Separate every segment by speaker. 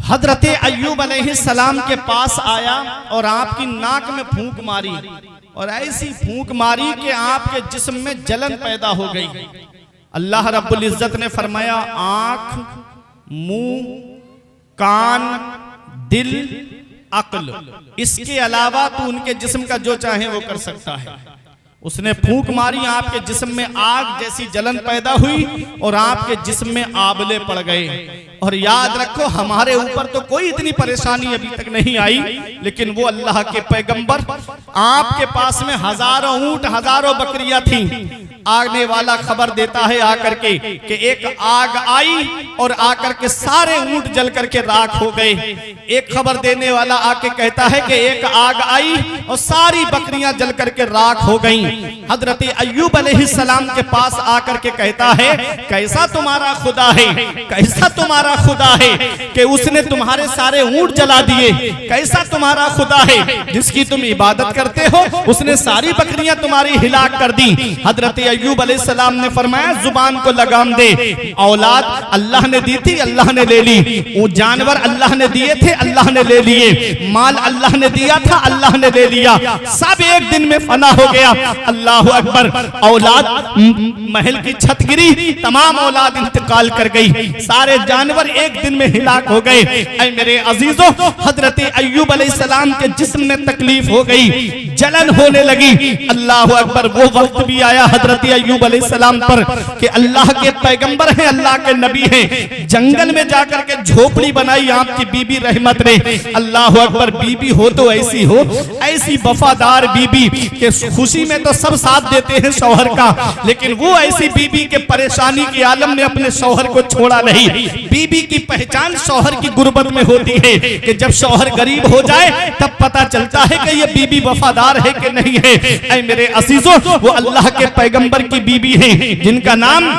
Speaker 1: हजरत अय्यूब अलैहिस्सलाम के पास आया और आपकी नाक में फूंक मारी और ऐसी फूंक मारी कि आपके जिस्म में जलन पैदा हो गई। अल्लाह रब्बुल इज्जत ने फरमाया, आंख, मुंह, कान, दिल, अक्ल, इसके अलावा तू उनके जिस्म का जो चाहे वो कर सकता है। उसने फूंक मारी, आपके जिस्म में आग जैसी जलन पैदा हुई और आपके जिस्म में आबले पड़ गए। और याद रखो, हमारे ऊपर तो कोई इतनी परेशानी अभी तक नहीं आई, लेकिन वो अल्लाह के पैगंबर, आपके पास में हजारों ऊंट, हजारों बकरियां थीं। आने वाला खबर देता है आकर के कि एक आग आई और आकर के सारे ऊंट जल करके राख हो गए। एक खबर देने वाला आके कहता है कि एक आग आई और सारी बकरियां जल करके राख हो गईं। हजरत अय्यूब अलैहिस्सलाम के पास आकर के कहता है, कैसा तुम्हारा खुदा है, कैसा तुम्हारा खुदा है कि उसने तुम्हारे सारे ऊंट जला दिए। कैसा तुम्हारा खुदा है जिसकी तुम इबादत करते हो, उसने सारी बकरियां तुम्हारी हिलाक कर दी। हजरत अय्यूब अलैहिस्सलाम ने फरमाया, जुबान को लगाम दे। औलाद अल्लाह ने दी थी, अल्लाह ने ले ली। वो जानवर अल्लाह ने दिए थे, अल्लाह ने ले लिए। माल अल्लाह ने दिया था, अल्लाह ने ले लिया। सब एक दिन में फना हो गया। अल्लाह अकबर। औलाद, महल की छत गिरी, तमाम औलाद इंतकाल कर गई। सारे जानवर एक दिन में हिलाक हो गए। ऐ मेरे अजीजों, हजरत अय्यूब अलैहिस्सलाम के जिस्म में तकलीफ हो गई, जलन होने लगी। अल्लाह अकबर। वो वक्त भी आया हजरत अय्यूब अलैहिस्सलाम पर कि अल्लाह के पैगंबर हैं, अल्लाह के नबी हैं। जंगल में जाकर के झोपड़ी बनाई आपकी बीबी रहमत ने। अल्लाह अकबर। बीबी हो तो ऐसी हो, ऐसी वफादार बीबी के खुशी में तो सब साथ देते हैं शौहर का, लेकिन वो ऐसी बीबी के परेशानी के आलम ने अपने शौहर को छोड़ा नहीं। बीबी की पहचान शौहर की गुर्बत में होती है कि जब शौहर गरीब हो जाए तब पता चलता है कि ये बीबी वफादार है कि नहीं है। ऐ मेरे अजीजों, वो अल्लाह के पैगंबर की बीबी है जिनका नाम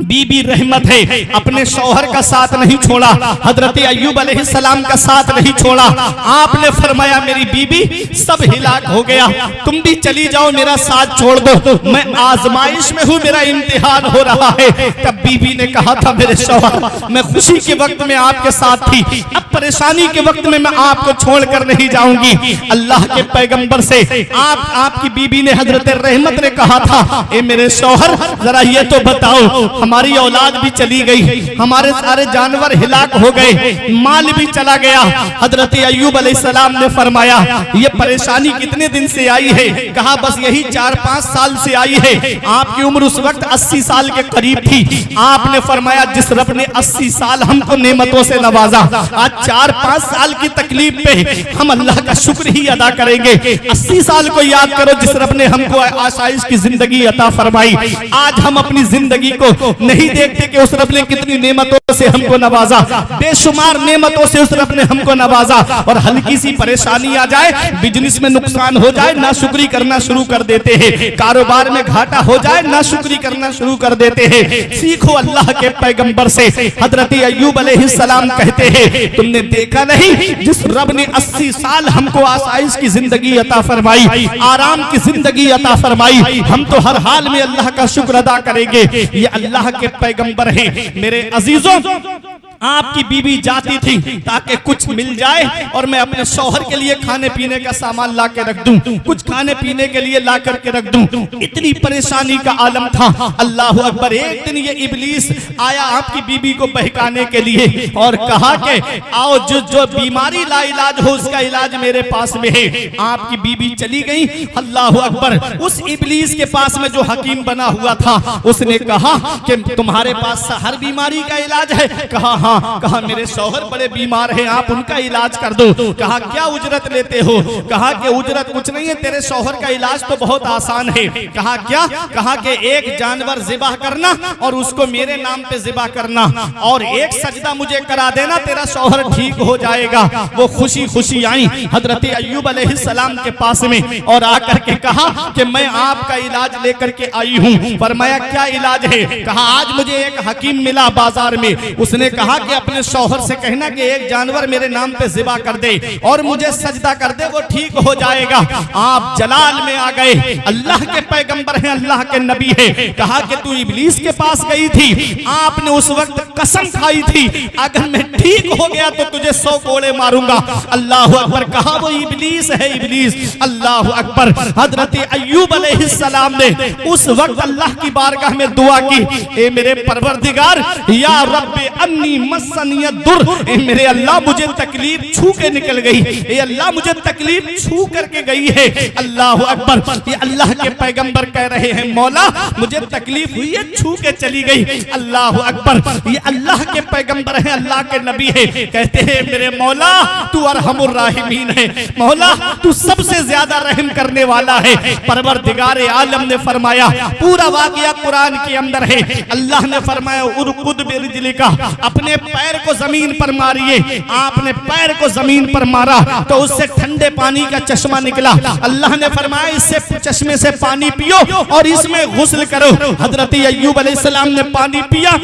Speaker 1: बीबी रहमत है। अपने शौहर का साथ नहीं छोड़ा, हजरत अय्यूब अलैहिस्सलाम का साथ नहीं छोड़ा। आपने फरमाया, मेरी बीबी सब हिलाक हो गया, तुम भी चली जाओ, मेरा साथ छोड़ दो, मैं आजमाइश में हूँ, मेरा इम्तिहान हो रहा है। तब बीबी ने कहा था, मेरे शौहर, मैं खुशी के वक्त में आपके साथ थी, अब परेशानी के वक्त में मैं आपको छोड़कर नहीं जाऊंगी। अल्लाह के पैगंबर से आपकी बीबी ने, हजरत रहमत ने कहा था, ए मेरे शौहर, जरा ये तो बताओ, हमारी औलाद भी चली गई, हमारे सारे जानवर हिलाक हो गए, माल भी चला गया। हजरत अय्यूब अलैहिस्सलाम ने फरमाया, ये परेशानी कितने दिन से आई है? कहा, बस यही 4-5 साल से आई है। आपकी उम्र उस वक्त 80 साल के करीब थी। आपने फरमाया, जिस रब ने 80 साल हमको नेमतों से नवाजा, आज 4-5 साल की तकलीफ पे हम अल्लाह का शुक्र ही अदा करेंगे। 80 साल को याद करो जिस रब ने हमको आसाइश की जिंदगी अता फरमाई। आज हम अपनी जिंदगी को नहीं देखते कि उस रब ने कितनी नेमतों से हमको नवाजा, बेशुमार नेमतों से उस रब ने हमको नवाजा। और हल्की सी परेशानी आ जाए, बिजनेस में नुकसान हो जाए, नाशुक्री करना शुरू कर देते हैं। कारोबार में घाटा हो जाए, नाशुक्री करना शुरू कर देते हैं। सीखो अल्लाह के पैगंबर से। हजरत अय्यूब अलैहिस्सलाम कहते हैं, तुमने देखा नहीं, जिस रब ने 80 साल हमको आसाइश की जिंदगी अता फरमाई, आराम की जिंदगी अता फरमाई, हम तो हर हाल में अल्लाह का शुक्र अदा करेंगे। ये अल्लाह के पैगंबर हैं। मेरे अजीजों, आपकी बीबी जाती थी ताकि कुछ मिल जाए और मैं अपने शौहर के लिए खाने पीने का सामान ला के रख दूं, कुछ खाने पीने के लिए ला करके रख दूं। इतनी परेशानी का आलम था। अल्लाह अकबर। एक दिन ये इब्लीस आया आपकी बीबी को बहकाने के लिए और कहा कि आओ, जो बीमारी लाइलाज हो उसका इलाज मेरे पास में है। आपकी बीबी चली गई। अल्लाह अकबर। उस इब्लीस के पास में जो हकीम बना हुआ था, उसने कहा कि तुम्हारे पास हर बीमारी का इलाज है? कहा, हाँ। कहा, मेरे शौहर बड़े बीमार हैं, आप उनका इलाज कर दो। कहा, क्या उजरत लेते हो? कहा कि उजरत कुछ नहीं है, तेरे शौहर का इलाज तो बहुत आसान है। कहा, क्या? कहा कि एक जानवर ज़िबा करना और उसको मेरे नाम पे ज़िबा करना और एक सजदा मुझे करा देना, तेरा शौहर ठीक हो जाएगा। वो खुशी खुशी आई हजरत अय्यूब अलैहिस्सलाम के पास में और आकर के कहा कि मैं आपका इलाज लेकर के आई हूँ। फरमाया, क्या इलाज है? कहा, आज मुझे एक हकीम मिला बाजार में, उसने कहा कि अपने शौहर से कहना कि एक जानवर मेरे नाम पे ज़िबा कर दे और मुझे सजदा कर दे, वो ठीक हो जाएगा। आप आप जलाल में आ गए, अल्लाह के पैगंबर हैं, अल्लाह के नबी है। कहा कि तू इब्लीस के पास गई थी, आपने उस वक्त कसम खाई थी अगर मैं ठीक हो गया तो तुझे 100 कोड़े मारूंगा। अल्लाह अकबर। कहा वो इब्लीस है, इब्लीस। अल्लाह अकबर। हजरत अय्यूब अलैहिस्सलाम ने उस वक्त अल्लाह की बारगाह में दुआ की, ए मेरे परवरदिगार, या रब्बे अन्नी मस्सनियद दुर, ए मेरे अल्लाह मुझे तकलीफ छू के निकल गई, ए अल्लाह मुझे तकलीफ छू करके गई है। अल्लाह अकबर। ये अल्लाह के पैगंबर कह रहे हैं मौला मुझे तकलीफ हुई है, छू के चली गई। अल्लाह अकबर। ये अल्लाह के पैगंबर हैं, अल्लाह के नबी है। कहते हैं मेरे मौला तू अरहमुर राहिमीन है, मौला तू सबसे ज्यादा रहम करने वाला है। परवरदिगार आलम ने फरमाया, पूरा वाक़या कुरान के अंदर है। अल्लाह ने फरमाया उरकुद बिरिजलिका, अपने पैर को जमीन पर मारिए। आपने पैर को जमीन पर मारा तो उससे ठंडे पानी का चश्मा निकला। अल्लाह ने फरमाया इससे चश्मे से पानी पियो और इसमें गुस्ल करो। हजरत अय्यूब अलैहिस्सलाम ने पानी पिया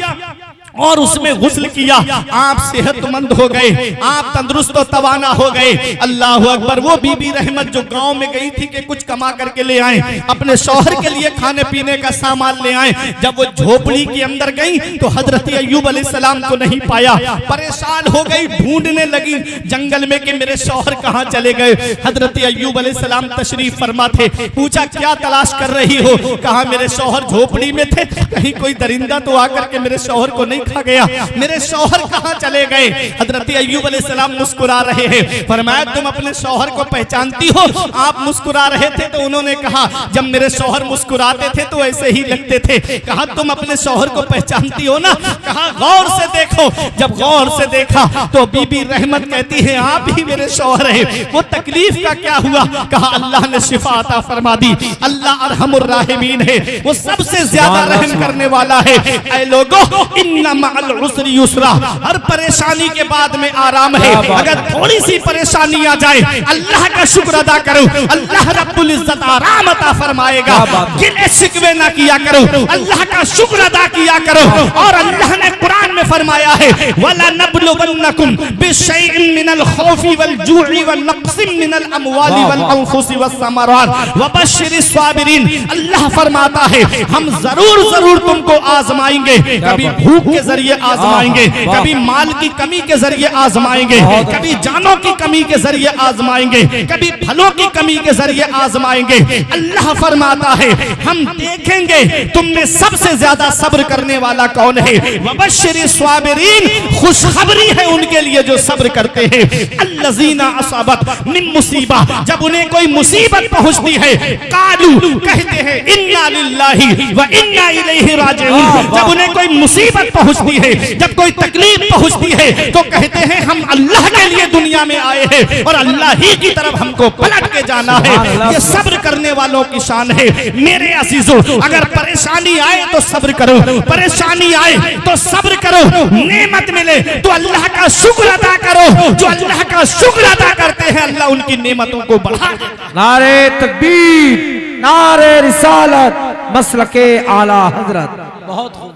Speaker 1: और उसमें गुस्ल किया। आप सेहतमंद हो गए, आप तंदुरुस्त और तवाना हो गए। अल्लाह अकबर। वो बीबी रहमत जो गांव में गई थी कि कुछ कमा करके ले आए, अपने शौहर के लिए खाने पीने का सामान ले आए। जब वो झोपड़ी के अंदर गई तो हजरत अय्यूब अलैहिस्सलाम को नहीं पाया, परेशान हो गई, ढूंढने लगी जंगल में कि मेरे शौहर कहाँ चले गए। हजरत अय्यूब अलैहिस्सलाम तशरीफ फरमा थे। पूछा क्या तलाश कर रही हो? कहा मेरे शौहर झोपड़ी में थे, कहीं कोई दरिंदा तो आकर के मेरे शौहर को नहीं खा गया, मेरे शौहर कहाँ चले गए? हजरत अय्यूब अलैहिस्सलाम मुस्कुरा रहे हैं। फरमाया तुम अपने शौहर को पहचानती हो? आप मुस्कुरा रहे थे तो उन्होंने कहा जब मेरे शौहर मुस्कुराते थे तो ऐसे ही लगते थे। कहा तुम अपने शौहर को पहचानती हो ना? कहा गौर से देखो। जब गौर से देखा तो बीबी रहमत कहती है आप ही मेरे शौहर हैं। वो तकलीफ का क्या हुआ? कहा अल्लाह ने शिफा अता फरमा दी। अल्लाह अरहमुर राहिमीन है, वो सबसे ज्यादा रहम करने वाला है। ऐ लोगों, इन्ना मअल उसरी युसरा, हर परेशानी के बाद में आराम है। अगर थोड़ी सी परेशानी आ जाए अल्लाह का शुक्र अदा करो, अल्लाह रब्बुल इज्जत आराम अता फरमाएगा। गिले शिकवे ना किया करो, अल्लाह का शुक्र अदा किया करो। और अल्लाह ने कुरान में फरमाया है वला नबलुवन्नकुम बिशैइन मिनल खौफि वल जू'i व नक्सिम मिनल अमवालि वल अनफुसि वस समरात व बश्शिरिस साबिरीन। अल्लाह फरमाता है हम जरूर जरूर तुमको आजमाएंगे, कभी भूख के जरिए आजमाएंगे, कभी माल की कमी के जरिए आजमाएंगे, कभी जानों की कमी के जरिए आजमाएंगे, कभी फलों की कमी के जरिए आजमाएंगे। अल्लाह फरमाता है हम देखेंगे तुम में सबसे ज्यादा सब्र करने वाला कौन है। वबश्शिरिस साबिरीन, खुशखबरी है उनके लिए जो सब्र करते हैं। अल्लज़ीना असाबत मिन मुसीबा, जब उन्हें कोई मुसीबत पहुंचती है कालू, कहते हैं इन्ना लिल्लाहि व इन्ना इलैहि राजिऊन। जब उन्हें कोई मुसीबत पहुंचती है, जब कोई तकलीफ पहुंचती है तो कहते हैं हम अल्लाह के लिए दुनिया में आए हैं और अल्लाह ही की तरफ हमको पलट के जाना है। ये सब्र करने वालों की शान है। मेरे अजीजों, अगर परेशानी आए तो सब्र करो, परेशानी आए तो सब्र करो। नेमत मिले तो अल्लाह का शुक्र अदा करो। जो अल्लाह का शुक्र अदा करते हैं अल्लाह उनकी नेमतों को बढ़ा देता है।
Speaker 2: नारे तकबीर, नारे रिसालत, मसलके आला हजरत। बहुत खूब,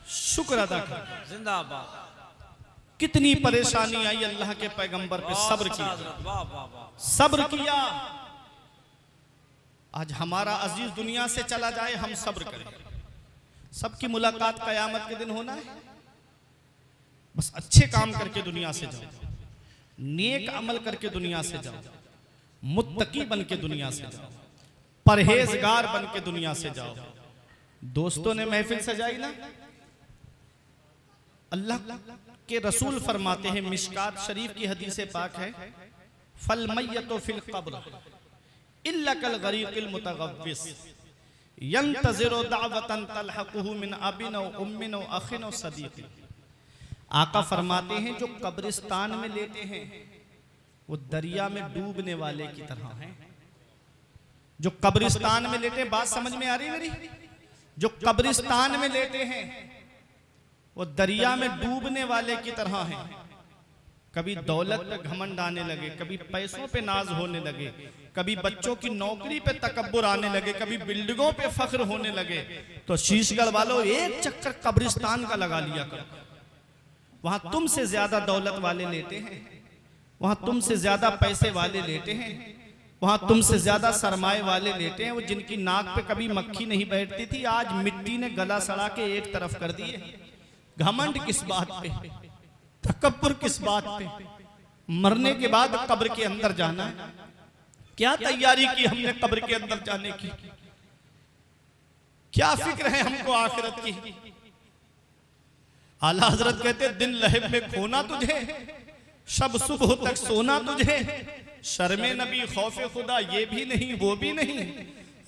Speaker 1: शुक्र अदा कर।
Speaker 2: जिंदाबाद।
Speaker 1: कितनी परेशानी आई अल्लाह के पैगंबर पे सब्र किया, सब्र किया। आज हमारा अजीज दुनिया से चला जाए हम सब्र करें। सबकी मुलाकात कयामत के दिन होना है। बस अच्छे काम करके दुनिया से जाओ, नेक अमल करके दुनिया से जाओ, मुत्तकी बन के दुनिया से जाओ, परहेजगार बन के दुनिया से जाओ। दोस्तों ने महफिल सजाई ना, अल्लाह के रसूल फरमाते हैं, मिशकात शरीफ की हदीस पाक है, फल मय्यतु फिल क़ब्र इल्ला कल गरीक़िल मुतगव्विस यंतज़िरु दावतन तलहक़ुहु मिन अबिन व उम्मिन व अख़िन व सदीक़। आका फरमाते हैं जो कब्रिस्तान में लेटे हैं वो दरिया में डूबने वाले की तरह हैं। जो कब्रिस्तान में लेटे, बात समझ में आ रही मेरी? जो कब्रिस्तान में लेटे हैं वो दरिया में डूबने वाले की तरह हैं। कभी दौलत पे घमंड आने लगे, कभी पैसों पे नाज होने लगे, कभी बच्चों की नौकरी पे तकब्बुर आने लगे, कभी बिल्डिंगों पे फख्र होने लगे, तो शीशगढ़ वालों एक चक्कर कब्रिस्तान का लगा लिया करो। वहां तुमसे ज्यादा दौलत वाले लेते हैं, वहां तुमसे ज्यादा पैसे वाले लेते हैं, वहां तुमसे ज्यादा सरमाए वाले लेटे हैं, वो जिनकी नाक पे कभी मक्खी नहीं बैठती थी, आज मिट्टी ने गला सड़ा के एक तरफ कर दिए। घमंड किस बात पे, तकब्बुर किस बात पे? मरने के बाद कब्र के अंदर जाना है। क्या तैयारी की हमने कब्र के अंदर जाने की? क्या फिक्र है हमको आखिरत की? आला हजरत कहते दिन लहब में खोना तुझे, शब सुबह तक सोना तुझे, शर्मे नबी खौफे खुदा ये भी नहीं वो भी नहीं,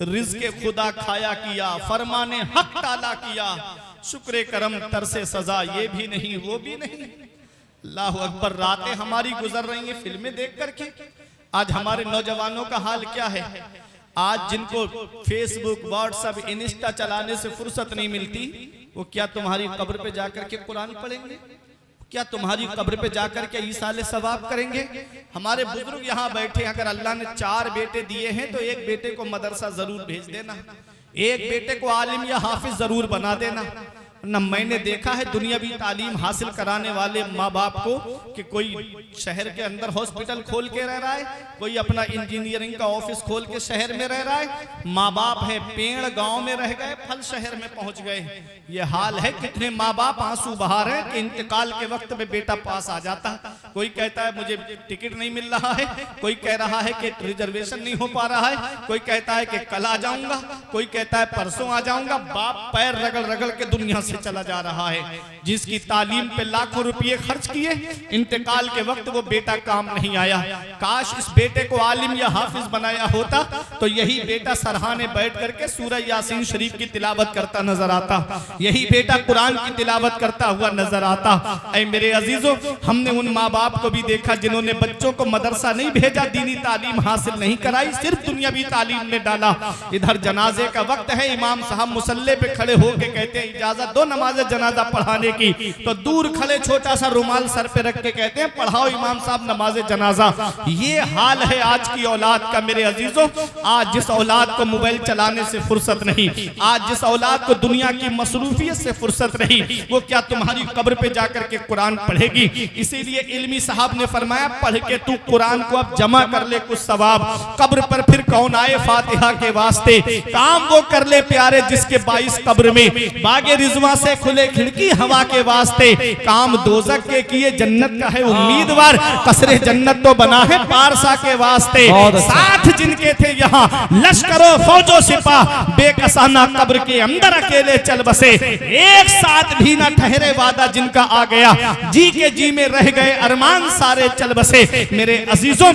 Speaker 1: रिज़्क़े खुदा खाया किया, फरमाने हक ताला किया, शुक्र करम तरसे सजा ये भी नहीं वो भी नहीं। अल्लाह अकबर। रातें हमारी गुजर रही हैं फिल्में देख करके। आज हमारे नौजवानों का हाल क्या है? आज जिनको फेसबुक व्हाट्सएप इंस्टा चलाने से फुर्सत नहीं मिलती, वो क्या तुम्हारी कब्र पे जाकर के कुरान पढ़ेंगे? क्या तुम्हारी कब्र पे जाकर के ईसाले सवाब करेंगे? हमारे बुजुर्ग यहाँ बैठे, अगर अल्लाह ने 4 बेटे दिए हैं तो एक बेटे को मदरसा जरूर भेज देना, एक बेटे को आलिम या हाफिज जरूर बना देना। न मैंने देखा है दुनियावी तालीम हासिल कराने वाले माँ बाप को कि कोई शहर के अंदर हॉस्पिटल खोल के रह रहा है, कोई अपना इंजीनियरिंग का ऑफिस खोल के शहर में रह रहा है। माँ बाप है पेड़ गांव में रह गए, फल शहर में पहुंच गए। ये हाल है। कितने माँ बाप आंसू बहा रहे हैं कि इंतकाल के वक्त में बेटा पास आ जाता। कोई कहता है मुझे टिकट नहीं मिल रहा है, कोई कह रहा है कि रिजर्वेशन नहीं हो पा रहा है, कोई कहता है कि कल आ जाऊंगा, कोई कहता है परसों आ जाऊंगा। बाप पैर रगड़ रगड़ के दुनिया से चला जा रहा है। जिसकी तालीम पे लाखों रुपए खर्च किए, इंतकाल के वक्त वो बेटा काम नहीं आया। काश इस बेटे को आलिम या हाफिज बनाया होता तो यही बेटा सरहाने बैठ करके सूरह यासीन शरीफ की तिलावत करता नजर आता, यही बेटा कुरान की तिलावत करता हुआ नजर आता। ऐ मेरे अजीजों, हमने उन माँ बाप को भी देखा जिन्होंने बच्चों को मदरसा नहीं भेजा, दीनी तालीम हासिल नहीं कराई, सिर्फ दुनियावी तालीम में डाला। इधर जनाजे का वक्त है, इमाम साहब मुसल्ले पे खड़े होके कहते हैं इजाजत दो नमाज जनाजा पढ़ाने की, तो दूर खड़े छोटा सा रुमाल सर पे रख के कहते हैं पढ़ाओ इमाम साहब नमाज जनाजा। ये हाल है आज की औलाद का मेरे अजीजों। आज जिस औलाद को मोबाइल चलाने से फुर्सत नहीं, आज जिस औलाद को दुनिया की मसरूफियत से फुर्सत नहीं, वो क्या तुम्हारी कब्र पे जाकर के कुरान पढ़ेगी? इसीलिए इल्मी साहब ने फरमाया पढ़ के तू कुरान को अब जमा कर ले कुछ सवाब, कब्र पर फिर कौन आए फातिहा के वास्ते। काम वो कर ले प्यारे जिसके 22 कब्र में बागे रिजवा से खुले खिड़की हवा के वास्ते, काम दोजक के किए जन्नत का है उम्मीदवार, कसरे जन्नत तो बना है पारसा के वास्ते। साथ जिनके थे यहाँ लश्करों फौजों सिपाह, बेकसाना कब्र के अंदर अकेले चल बसे, एक साथ भी ना ठहरे वादा जिनका आ गया, जी के जी में रह गए अरमान सारे चल बसे। मेरे अजीजों,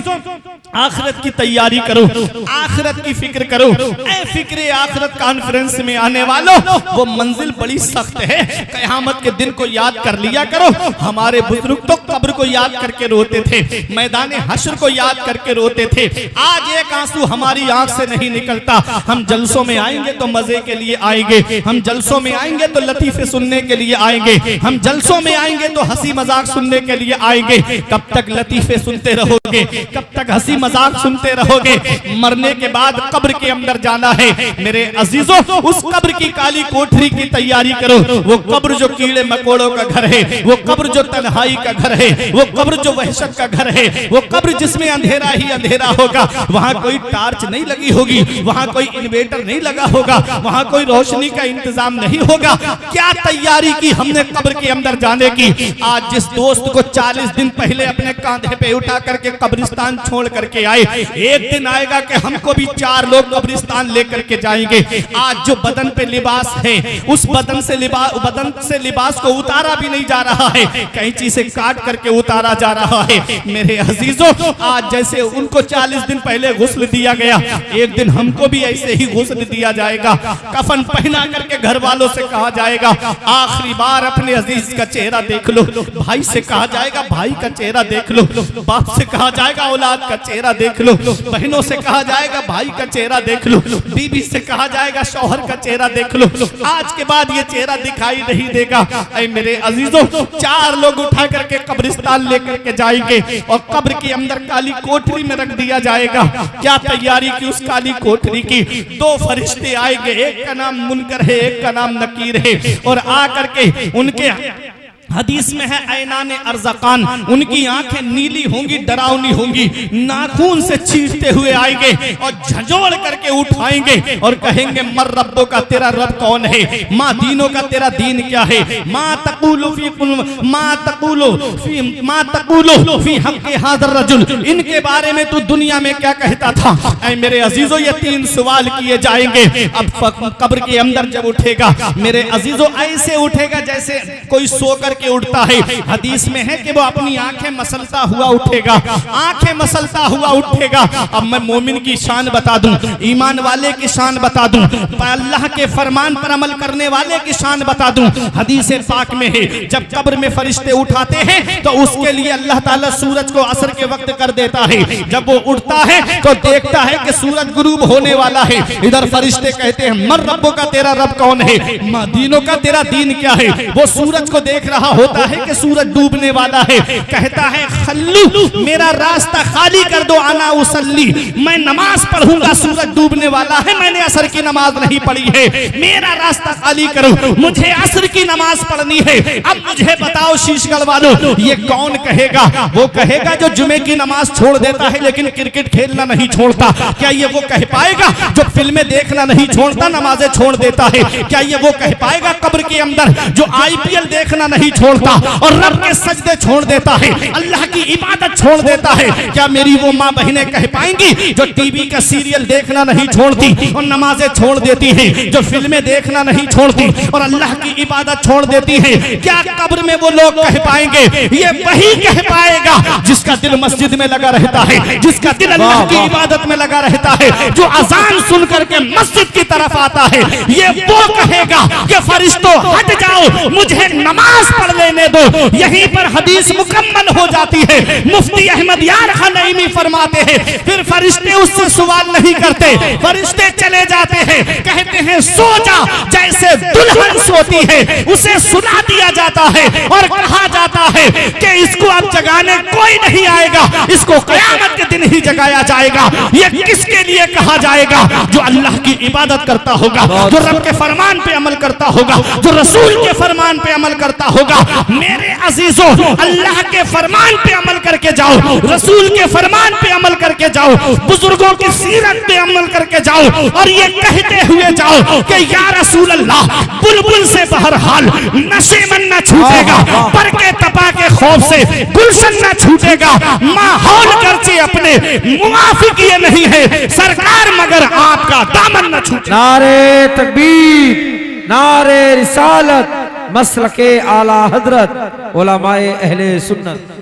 Speaker 1: आखिरत की तैयारी करो, आखिरत की फिक्र करो। ऐ फिक्र आखिरत कॉन्फ्रेंस में आने वालों, वो मंजिल बड़ी सख्त है। क़यामत के दिन को याद कर लिया करो। हमारे बुजुर्ग तो कब्र को याद करके रोते थे, मैदान हश्र को याद करके रोते थे। आज एक आंसू हमारी आंख से नहीं निकलता। हम जलसों में आएंगे तो मजे के लिए आएंगे, हम जलसों में आएंगे तो लतीफे सुनने के लिए आएंगे, हम जलसों में आएंगे तो हंसी मजाक सुनने के लिए आएंगे। कब तक लतीफे सुनते रहोगे, कब तक हंसी मजाक सुनते रहोगे? मरने के बाद कब्र के अंदर जाना है मेरे अजीजों। उस कब्र की काली कोठरी की तैयारी करो। वो कब्र जो कीड़े मकोड़ों का घर है, वो कब्र जो तन्हाई का घर है, वो कब्र जो वहशत का घर है, वो कब्र जिसमें अंधेरा ही अंधेरा होगा। वहां कोई टार्च नहीं लगी होगी, वहां कोई इन्वेटर नहीं लगा होगा, वहां कोई रोशनी का इंतजाम नहीं होगा। क्या तैयारी की हमने कब्र के अंदर जाने की? आज जिस दोस्त को 40 दिन पहले अपने कांधे पे उठा करके कब्रिस्तान छोड़ करके आए, एक दिन आएगा कि हमको भी 4 लोग कब्रिस्तान लेकर के जाएंगे। आज जो बदन पे लिबास है, उस बदन से लिबास को उतारा भी नहीं जा रहा है, कैंची से काट करके उतारा जा रहा है। मेरे अजीजों, आज जैसे उनको 40 दिन पहले गुस्ल दिया गया, एक दिन हमको भी ऐसे ही गुस्ल दिया जाएगा। कफन पहना करके घर वालों से कहा जाएगा आखिरी बार अपने अजीज का चेहरा देख लो। भाई से कहा जाएगा भाई का चेहरा देख लो, बाप से कहा जाएगा औलाद का चेहरा देख लो, बहनों से कहा जाएगा भाई का चेहरा देख लो, बीबी से कहा जाएगा शौहर का चेहरा देख लो। आज के बाद ये चेहरा दिखाई नहीं देगा। ऐ मेरे अजीजों, 4 लोग उठा करके कब्रिस्तान लेकर के जाएंगे और कब्र के अंदर काली कोठरी में रख दिया जाएगा। क्या तैयारी की उस काली कोठरी की? 2 फरिश्ते आएंगे, एक का नाम मुनकर है, एक का नाम नकीर है, और आ करके उनके हदीस में है ऐनाने अर्ज़कान, उनकी आंखें नीली होंगी, डरावनी होंगी, नाखून से चीरते हुए आएंगे और झंझोड़ करके उठाएंगे और कहेंगे मर रब्बो का, तेरा रब कौन है, माँ दीनों का तेरा दीन क्या है, माँ तक़ूलु फी हक़्क़ि हाज़ा रजुल, इनके बारे में तू दुनिया में क्या कहता था। ऐ मेरे अजीजों, ये 3 सवाल किए जाएंगे। अब कब्र के अंदर जब उठेगा मेरे अजीजों, ऐसे उठेगा जैसे कोई सोकर के उठता है। हदीस में है कि वो अपनी आंखें मसलता हुआ उठेगा, आंखें मसलता हुआ उठेगा। अब मैं मोमिन की शान बता दूं, ईमान वाले की शान बता दूं, अल्लाह के फरमान पर अमल करने वाले की शान बता दूं। हदीस पाक में है जब कब्र में फरिश्ते उठाते हैं तो उसके लिए अल्लाह ताला सूरज को असर के वक्त कर देता है। जब वो उठता है तो देखता है कि सूरज गुरूब होने वाला है। इधर फरिश्ते कहते हैं मर रब्बो का, तेरा रब कौन है, माँ दीनों का तेरा दीन क्या है। वो सूरज को देख रहा होता है कि सूरज डूबने वाला है, कहता है खल्लू, मेरा रास्ता खाली कर दो, आना उसल्ली, मैं नमाज पढ़ूंगा, सूरज डूबने वाला है, मैंने असर की नमाज नहीं पढ़ी है, मेरा रास्ता खाली करो, मुझे असर की नमाज पढ़नी है। अब मुझे बताओ शीशगढ़ वालों, ये कौन कहेगा? वो कहेगा जो जुमे की नमाज छोड़ देता है लेकिन क्रिकेट खेलना नहीं छोड़ता। क्या ये वो कह पाएगा जो फिल्में देखना नहीं छोड़ता, नमाजें छोड़ देता है? क्या ये वो कह पाएगा कब्र के अंदर जो IPL देखना नहीं छोड़ता और रब के सजदे छोड़ देता है, अल्लाह की इबादत छोड़ देता है? क्या मेरी वो माँ बहनें कह पाएंगी जो टीवी का सीरियल देखना नहीं छोड़ती और नमाजें छोड़ देती है, जो फिल्में देखना नहीं छोड़ती और अल्लाह की इबादत छोड़ देती है? क्या कब्र में वो लोग कह पाएंगे? ये वही कह पाएगा जिसका दिल मस्जिद में लगा रहता है, जिसका दिल अल्लाह की इबादत में लगा रहता है, जो अजान सुन करके मस्जिद की तरफ आता है। ये वो कहेगा कि फरिश्तों हट जाओ, मुझे नमाज पढ़ लेने दो। यहीं पर हदीस मुकम्मल हो जाती है। मुफ्ती अहमद यार खान नईमी फरमाते हैं फिर फरिश्ते उससे सवाल नहीं करते, फरिश्ते चले जाते हैं, कहते हैं सो जा, जैसे दुल्हन सोती है उसे सुला दिया जाता है और कहा जाता है कि इसको अब जगाने कोई नहीं आएगा, इसको क़यामत के दिन ही जगाया जाएगा। ये किसके लिए कहा जाएगा? जो अल्लाह की इबादत करता होगा, जो रब के फरमान पे अमल करता होगा, जो रसूल के फरमान पे अमल करता होगा। मेरे अजीजों, अल्लाह के फरमान पे अमल करके जाओ, रसूल के फरमान पे अमल करके जाओ, बुजुर्गों की सीरत पे अमल करके जाओ और ये कहते हुए जाओ कि या रसूल अल्लाह, बुलबुल से बहरहाल नशे मन न छूटेगा, पर के तपा के खौफ से गुलशन न छूटेगा, माहौल गर्चे अपने मुआफी किए नहीं है सरकार, मगर आपका दामन न छूटे।
Speaker 2: नारे तकबीर, नारे रिसालत, मसलके आला हजरत, उलमाए अहले सुन्नत।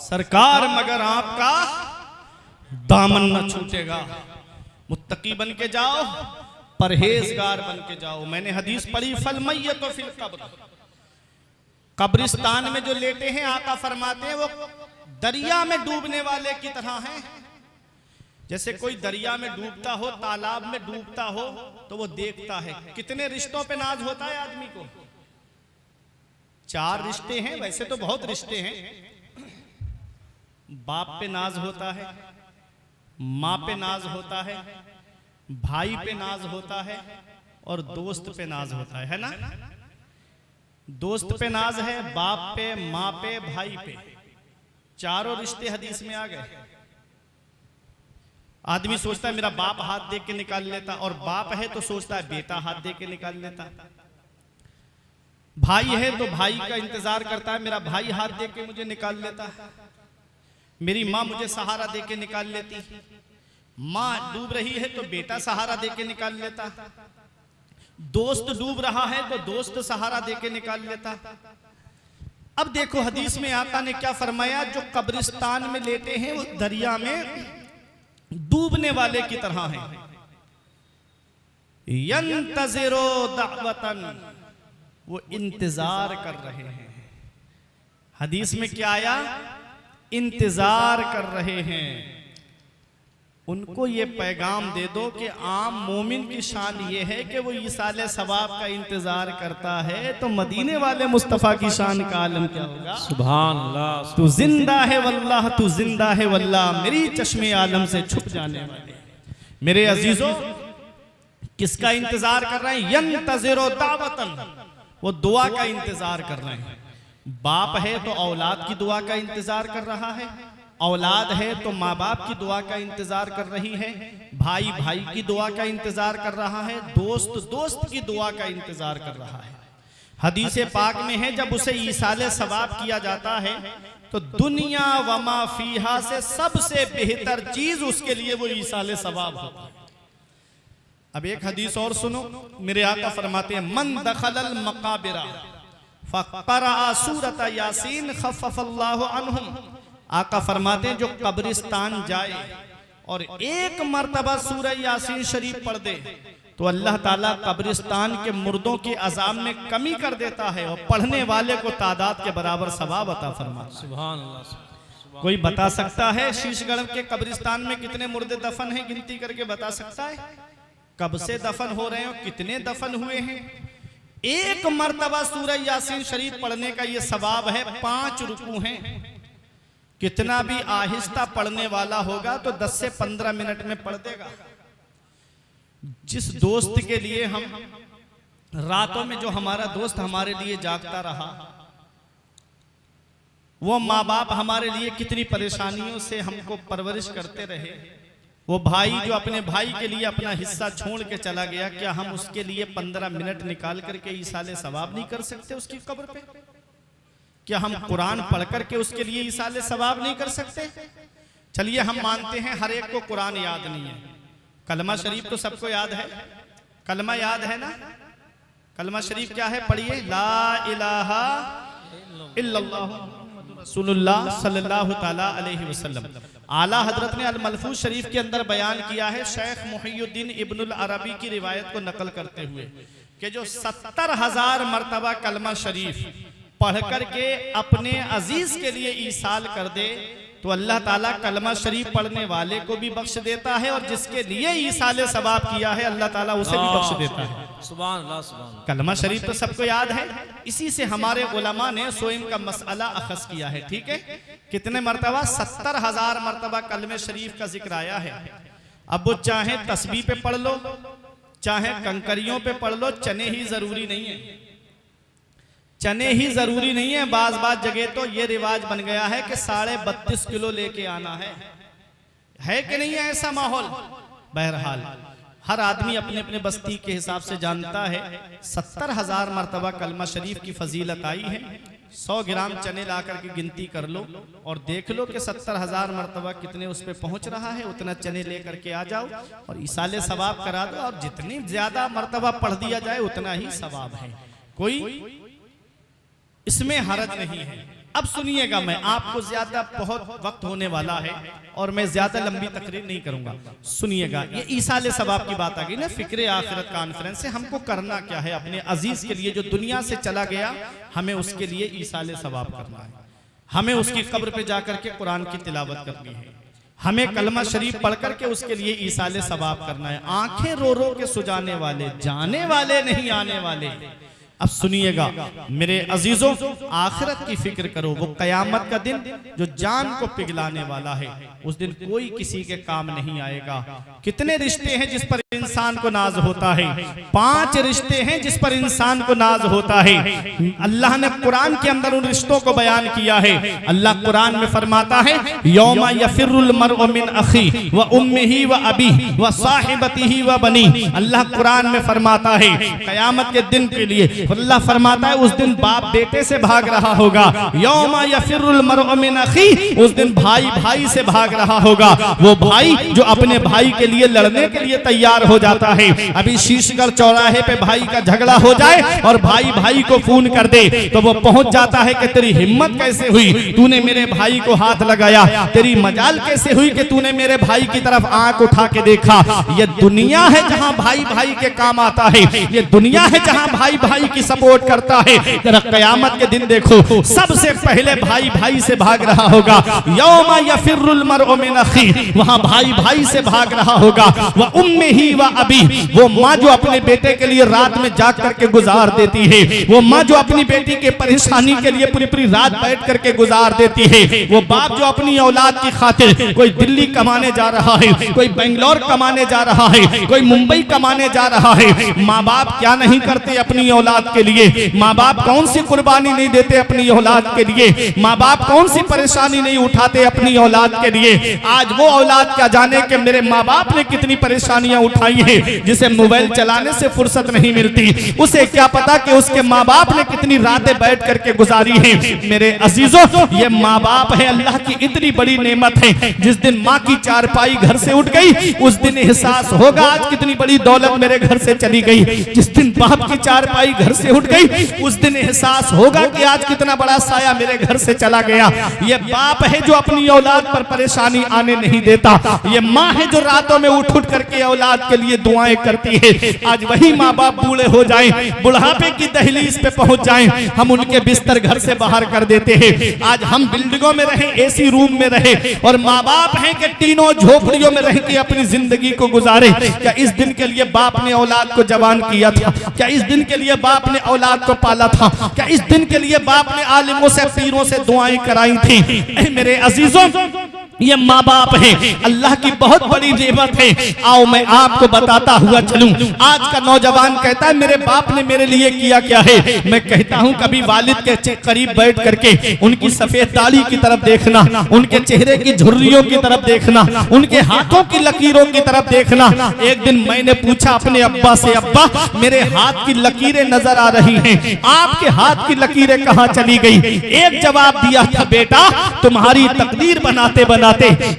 Speaker 1: सरकार मगर आपका दामन न छूटेगा। मुत्तकी बन के जाओ, परहेजगार बन के जाओ। मैंने हदीस पढ़ी फल मैयत फिल कब्र, कब्रिस्तान में जो लेटे हैं आका फरमाते हैं वो दरिया में डूबने वाले की तरह हैं। जैसे कोई दरिया में डूबता हो, तालाब में डूबता हो तो वो देखता है। कितने रिश्तों पे नाज होता है आदमी को? 4 रिश्ते हैं, वैसे तो बहुत रिश्ते हैं। बाप पे नाज होता है, माँ पे नाज होता है, भाई पे नाज होता है और दोस्त पे नाज होता है ना? दोस्त पे नाज है, बाप पे, माँ पे, भाई पे। 4 रिश्ते हदीस में आ गए। आदमी सोचता है मेरा बाप हाथ दे के निकाल लेता, और बाप है तो सोचता है बेटा हाथ दे के निकाल लेता। भाई है तो भाई का इंतजार करता है मेरा भाई हाथ दे के मुझे निकाल लेता। मेरी माँ मुझे सहारा दे के निकाल लेती। माँ डूब रही है तो बेटा सहारा दे के निकाल लेता। दोस्त डूब रहा है तो दोस्त सहारा दे के निकाल लेता। अब देखो हदीस में आका ने क्या फरमाया, जो कब्रिस्तान में लेटे हैं वो दरिया में डूबने वाले की तरह हैं। यंतज़िरो दावतन, वो इंतजार कर रहे हैं। हदीस में क्या आया? इंतजार कर रहे हैं। उनको ये पैगाम दे दो कि आम मोमिन की शान ये है कि वो ईसाले सवाब का इंतजार करता है, तो मदीने वाले मुस्तफ़ा की शान का आलम क्या होगा? सुभान अल्लाह। तू जिंदा है वल्लाह, तू जिंदा है वल्लाह, मेरी चश्मे आलम से छुप जाने वाले। मेरे अजीजों, किसका इंतजार कर रहे हैं? यंतज़िरो दावतन, वो दुआ का इंतजार कर रहे हैं। बाप है तो औलाद की दुआ का इंतजार कर रहा है, औलाद है तो माँ बाप की दुआ का इंतजार कर रही है, भाई भाई की दुआ का इंतजार कर रहा है, दोस्त दोस्त की दुआ का इंतजार कर रहा है। हदीस पाक में है जब उसे ईसाले सवाब किया जाता है तो दुनिया वमा फीहा से सबसे बेहतर चीज उसके लिए वो ईसाले सवाब होता है। अब एक हदीस और सुनो, मेरे आका फरमाते हैं मन दखलल मकाबिरा फक़रा सूरत यासीन खफ़फ़ल्लाहु अन्हुम। आका फरमाते हैं जो कब्रिस्तान जाए और एक मर्तबा सूरह यासीन शरीफ पढ़ दे तो अल्लाह ताला कब्रिस्तान के मुर्दों की अज़ाब में कमी कर देता है और पढ़ने वाले को तादाद के बराबर सवाब अता फरमाता है। सुभान अल्लाह। कोई बता सकता है शीशगढ़ के कब्रिस्तान में कितने मुर्दे दफन हैं? गिनती करके बता सकता है? कब से दफन हो रहे हैं, कितने दफन हुए हैं? एक मर्तबा सूरह यासीन शरीफ पढ़ने का ये सवाब है। 5 रुकू हैं। कितना भी आहिस्ता पढ़ने वाला होगा तो 10 से 15 मिनट में पढ़ देगा। जिस दोस्त के लिए हम रातों में, जो हमारा दोस्त हमारे लिए जागता रहा, वो माँ बाप हमारे लिए कितनी परेशानियों से हमको परवरिश करते रहे, वो भाई जो अपने भाई के लिए अपना हिस्सा छोड़ के चला गया, क्या हम उसके लिए 15 मिनट निकाल करके ईसाले सवाब नहीं कर सकते उसकी कब्र पे? क्या हम कुरान पढ़ करके उसके लिए ईसाले सवाब नहीं कर सकते? चलिए हम मानते हैं हर एक को कुरान याद नहीं है, कलमा शरीफ तो सबको याद है। कलमा याद है ना? कलमा शरीफ क्या है? पढ़िए, ला इलाहा इल्लल्लाह रसूलुल्लाह सल्लल्लाहु ताला अलैहि वसल्लम। आला हजरत ने अल मलफूज शरीफ के अंदर बयान किया है, शेख मुहियुद्दीन इब्नुल अरबी की रिवायत को नकल करते हुए, कि जो 70,000 मरतबा कलमा शरीफ पढ़ करके अपने अजीज के लिए ईसाल कर दे तो अल्लाह ताला कलमा शरीफ पढ़ने वाले को भी बख्श देता है और जिसके लिए ईसाले सवाब किया है अल्लाह ताला उसे भी बख्श देता है। सुभान अल्लाह, सुभान अल्लाह। कलमा शरीफ तो सबको याद है, इसी से हमारे उलमा ने सोइम का मसला अखज़ किया है। ठीक है, कितने मरतबा? 70,000 मरतबा कलमे शरीफ का जिक्र आया है। अब वो चाहे तस्बीह पे पढ़ लो, चाहे कंकरियों पे पढ़ लो, चने ही जरूरी नहीं है। चने ही जरूरी नहीं है। बाज जगह तो ये रिवाज बन गया है कि 32.5 किलो लेके आना है कि नहीं है ऐसा माहौल? बहरहाल हर आदमी अपने अपने बस्ती के हिसाब से जानता है। 70,000 मरतबा कलमा शरीफ की फजीलत आई है। 100 ग्राम चने ला करके गिनती कर लो और देख लो कि 70,000 मरतबा कितने उस पे पहुंच रहा है। उतना चने ले करके आ जाओ और इसाले सवाब करा दो, और जितनी ज्यादा मरतबा पढ़ दिया जाए उतना ही सवाब है, कोई इसमें हरज नहीं है। अब सुनिएगा, मैं आपको ज्यादा बहुत वक्त होने वाला है और मैं ज्यादा लंबी तकरीर नहीं करूंगा। सुनिएगा, ये ईसाले सवाब की बात आ गई ना, फिक्रे आखिरत कॉन्फ्रेंस से हमको करना क्या है? अपने अजीज के लिए जो दुनिया से चला गया, हमें उसके लिए ईसाले सवाब करना है। हमें उसकी कब्र पे जाकर के कुरान की तिलावत करनी है, हमें कलमा शरीफ पढ़ करके उसके लिए ईसाले सवाब करना है। आंखें रो रो के सुजाने वाले, जाने वाले नहीं आने वाले। अब सुनिएगा मेरे अजीजों, आखिरत की फिक्र करो। वो कयामत का दिन जो जान को पिघलाने वाला है, उस दिन कोई किसी के काम नहीं आएगा। कितने रिश्ते हैं जिस पर इंसान को नाज होता है? 5 रिश्ते हैं जिस पर इंसान को नाज होता है। अल्लाह ने कुरान के अंदर उन रिश्तों को बयान किया है। अल्लाह कुरान में फरमाता है, यौमा यफिरुल मरउ मिन अखी व उम्मिही व अबीही व साहिबतिही व बनी। अल्लाह कुरान में फरमाता है कयामत के दिन के लिए, अल्लाह फरमाता है उस दिन बाप बेटे से भाग रहा होगा। यौमा यफिरुल मरउ मिन अखी, उस दिन भाई भाई से भाग रहा होगा। वो भाई जो अपने भाई के लिए लड़ने के लिए तैयार हो जाता है। अभी शीशगढ़ चौराहे पे भाई का झगड़ा हो जाए और भाई भाई को फोन कर दे तो वो पहुंच जाता है कि तेरी हिम्मत कैसे हुई, तूने मेरे भाई को हाथ लगाया, तेरी मजाल कैसे हुई कि तूने मेरे भाई की तरफ आंख उठा के देखा। ये दुनिया है जहां भाई भाई के काम आता है, ये दुनिया है जहां भाई भाई की सपोर्ट करता है। जरा कयामत के दिन देखो, सबसे पहले भाई भाई से भाग रहा होगा। यौमा यफिरुल मरउ मिन अखी, वहां भाई भाई से भाग रहा होगा। व उम्मिही व अबी, वो माँ जो अपने बेटे के लिए रात में जाग करके गुजार देती है, वो माँ जो अपनी बेटी के परेशानी के लिए पूरी पूरी रात बैठ करके गुजार देती है, वो बाप जो अपनी औलाद की खातिर कोई दिल्ली कमाने जा रहा है, कोई बेंगलोर कमाने जा रहा है, कोई मुंबई कमाने जा रहा है। माँ बाप क्या नहीं करते अपनी औलाद के लिए? माँ बाप कौन सी कुर्बानी नहीं देते अपनी औलाद के लिए? माँ बाप कौन सी परेशानी नहीं उठाते अपनी औलाद के लिए? आज वो औलाद क्या जाने कि मेरे माँ बाप ने कितनी परेशानियां उठाई हैं, जिसे मोबाइल चलाने से फुर्सत नहीं मिलती। उसे क्या पता कि उसके माँ बाप ने कितनी रातें बैठ करके गुजारी हैं। मेरे अजीजों, ये माँ बाप है अल्लाह की इतनी बड़ी नेमत है। जिस दिन माँ की चारपाई घर से उठ गई, उस दिन एहसास होगा आज कितनी बड़ी दौलत मेरे घर से चली गई। जिस दिन बाप की चारपाई घर से उठ गई, उस दिन एहसास होगा कि आज कितना बड़ा साया मेरे घर से चला गया। ये बाप है जो अपनी औलाद पर परेशानी आने नहीं देता। ये माँ है जो रातों में उठ उठ करके औलाद के लिए दुआएं करती है। आज वही माँ बाप बूढ़े हो जाएं, बुढ़ापे की दहलीज पे पहुंच जाएं, हम उनके बिस्तर घर से बाहर कर देते हैं। आज हम बिल्डिंगों में रहे, एसी रूम में रहे, और माँ बाप हैं कि तीनों झोपड़ियों में रह के अपनी जिंदगी को गुजारे। क्या इस दिन के लिए बाप ने औलाद को जवान किया था? क्या इस दिन के लिए बाप ने औलाद को पाला था? क्या इस दिन के लिए बाप ने आलिमों से, पीरों से दुआएं कराई थी? मेरे अजीजों, ये माँ बाप है अल्लाह की बहुत बड़ी नेमत है। आओ मैं आपको बताता हुआ चलूं। आज का नौजवान कहता है मेरे बाप ने मेरे लिए किया क्या है। मैं कहता हूं कभी वालिद के करीब बैठ करके उनकी सफेद दाढ़ी की तरफ देखना, उनके चेहरे की झुर्रियों की तरफ देखना, उनके हाथों की लकीरों की तरफ देखना। एक दिन मैंने पूछा अपने अब्बा से, अब्बा मेरे हाथ की लकीरें नजर आ रही हैं, आपके हाथ की लकीरें कहाँ चली गई? एक जवाब दिया था, बेटा तुम्हारी तकदीर बनाते बनाते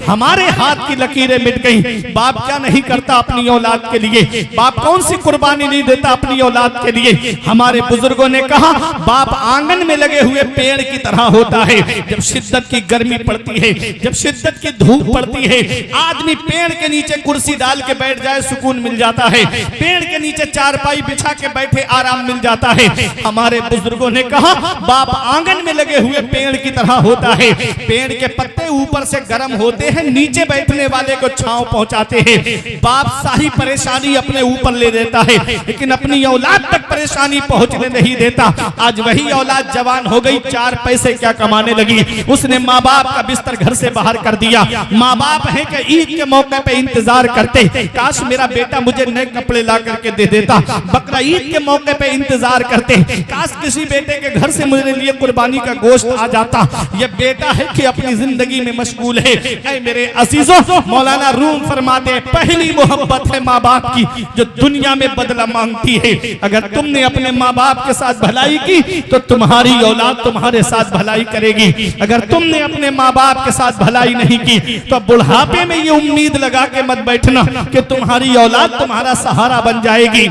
Speaker 1: हमारे हाथ की लकीरें मिट गई। बाप क्या नहीं करता अपनी औलाद के लिए? बाप कौन सी कुर्बानी नहीं देता अपनी औलाद के लिए? हमारे बुजुर्गों ने कहा बाप आंगन में लगे हुए पेड़ की तरह होता है। जब शिद्दत की गर्मी पड़ती है, जब शिद्दत की धूप पड़ती है, आदमी पेड़ के नीचे कुर्सी डाल के बैठ जाए सुकून मिल जाता है, पेड़ के नीचे चारपाई बिछा के बैठे आराम मिल जाता है। हमारे बुजुर्गों ने कहा बाप आंगन में लगे हुए पेड़ की तरह होता है। पेड़ के पत्ते ऊपर से गर्म होते हैं, नीचे बैठने वाले को छांव पहुंचाते हैं। बाप सारी परेशानी अपने ऊपर ले लेता है, लेकिन अपनी औलाद तक परेशानी पहुंचने नहीं देता। आज वही औलाद जवान हो गई, 4 पैसे क्या कमाने लगी, उसने माँ बाप का बिस्तर घर से बाहर कर दिया। माँ बाप है कि ईद के मौके पे इंतजार करते, काश मेरा बेटा मुझे नए कपड़े ला करके दे देता। बकरा ईद के मौके पे इंतजार करते, काश किसी बेटे के घर से मेरे लिए कुर्बानी का गोश्त आ जाता। ये बेटा है कि अपनी जिंदगी में मशगूल है। ऐ मेरे अजीजों, मौलाना रूम फरमाते पहली मोहब्बत है माँ बाप की जो दुनिया में बदला मांगती है। अगर तुमने अपने माँ बाप के साथ भलाई की तो तुम्हारी औलाद तुम्हारे साथ भलाई करेगी। अगर तुमने अपने माँ बाप के साथ भलाई नहीं की तो बुढ़ापे में ये उम्मीद लगा के मत बैठना कि तुम्हारी औलाद तुम्हारा सहारा बन जाएगी।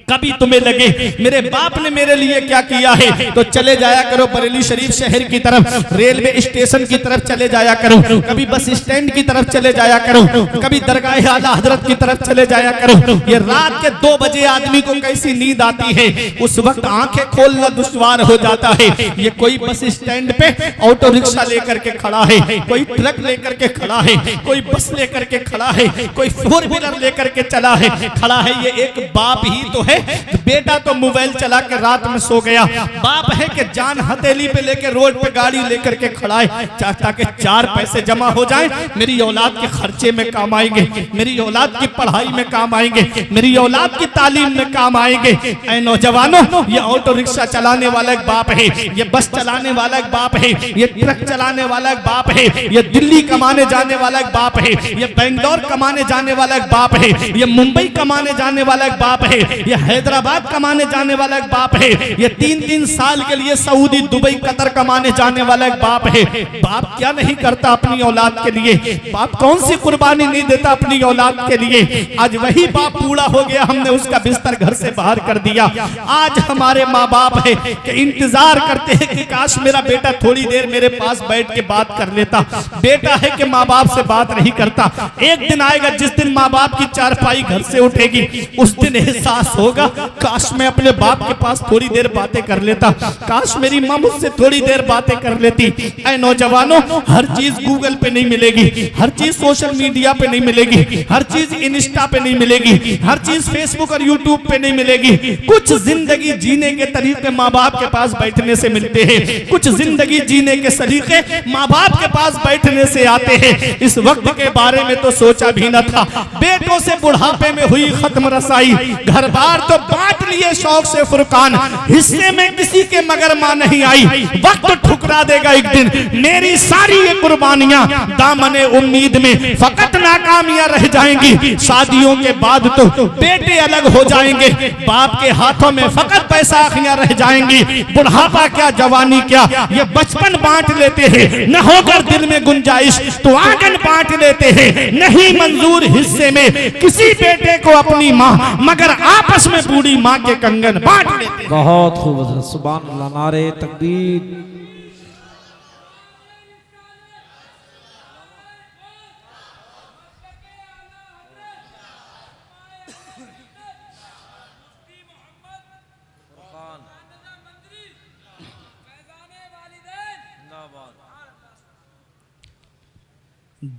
Speaker 1: कभी तुम्हें लगे मेरे बाप ने मेरे लिए क्या किया है तो चले जाया करो बरेली शरीफ शहर की तरफ, रेलवे स्टेशन की तरफ चले जाया करो, कभी बस स्टैंड की तरफ चले जाया करो, कभी दरगाह आला हजरत की तरफ चले जाया करो। ये रात के 2 बजे आदमी को कैसी नींद आती है, उस वक्त आंखें खोलना दुश्वार हो जाता है। ये कोई बस स्टैंड पे ऑटो रिक्शा लेकर के खड़ा है, कोई ट्रक लेकर के खड़ा है, कोई बस लेकर के खड़ा है, कोई 4 व्हीलर लेकर के चला है खड़ा है। ये एक बाप ही तो है। बेटा तो मोबाइल चला के रात में सो गया, बाप है कि जान हथेली पे लेके रोड पे गाड़ी लेकर के खड़ा है ताकि 4 पैसे जमा हो जाए, मेरी औलाद के खर्चे में काम आएंगे, मेरी औलाद की पढ़ाई में काम आएंगे, मेरी औलाद की तालीम में काम आएंगे। ऐ नौजवानों, ये ऑटो रिक्शा चलाने वाला एक बाप है, ये बस चलाने वाला एक बाप है, ये ट्रक चलाने वाला एक बाप है, ये दिल्ली कमाने जाने वाला एक बाप है, ये बेंगलोर कमाने जाने वाला एक बाप है, ये मुंबई कमाने जाने वाला एक बाप है, ये हैदराबाद कमाने जाने वाला एक बाप है, ये 3-3 साल के लिए सऊदी, दुबई, कतर कमाने जाने वाला एक बाप है। बाप क्या नहीं करता अपनी औलाद के लिए? बाप कौन सी कुर्बानी नहीं देता अपनी औलाद के लिए? आज वही बाप बूढ़ा हो गया, हमने उसका बिस्तर घर से बाहर कर दिया। आज हमारे माँ बाप है कि इंतजार करते हैं कि काश मेरा बेटा थोड़ी देर मेरे पास बैठ के बात कर लेता। बेटा है कि माँ बाप से बात नहीं करता। एक दिन आएगा जिस दिन माँ बाप की चारपाई घर से उठेगी, उस दिन एहसास होगा काश मैं अपने बाप के पास थोड़ी देर बातें कर लेता, काश मेरी माँ मुझसे थोड़ी देर बातें कर लेती। ऐ नौजवानों, हर चीज गूगल पे नहीं मिलेगी, हर चीज सोशल मीडिया पे नहीं मिलेगी, हर चीज इंस्टा पे नहीं मिलेगी, हर चीज फेसबुक और यूट्यूब पे नहीं मिलेगी। कुछ जिंदगी जीने के तरीके माँ बाप के पास बैठने से मिलते हैं, कुछ जिंदगी जीने के सलीके माँ बाप के पास बैठने से आते हैं। इस वक्त के बारे में तो सोचा भी न था। बेटों से बुढ़ापे में हुई खत्म रसाई, घर बार तो बांट लिए शौक से फुरकान, हिस्से में किसी के मगर मां नहीं आई, वक्त ठुकरा देगा एक दिन मेरी सारी ये कुर्बानियां, दामने उम्मीद में फकत नाकामियां रह जाएंगी। शादियों के बाद तो बेटे अलग हो जाएंगे, बाप के हाथों में फकत बैसाखियां रह जाएंगी। बुढ़ापा क्या जवानी क्या, ये बचपन बांट लेते हैं, न होकर दिल में गुंजाइश तो आंगन बांट लेते हैं। नहीं मंजूर हिस्से में किसी बेटे को अपनी माँ, मगर आपस में बूढ़ी माँ के कंगन बांट लेते हैं।
Speaker 2: बहुत खूब हजरत, सुभान अल्लाह, नारे तकबीर।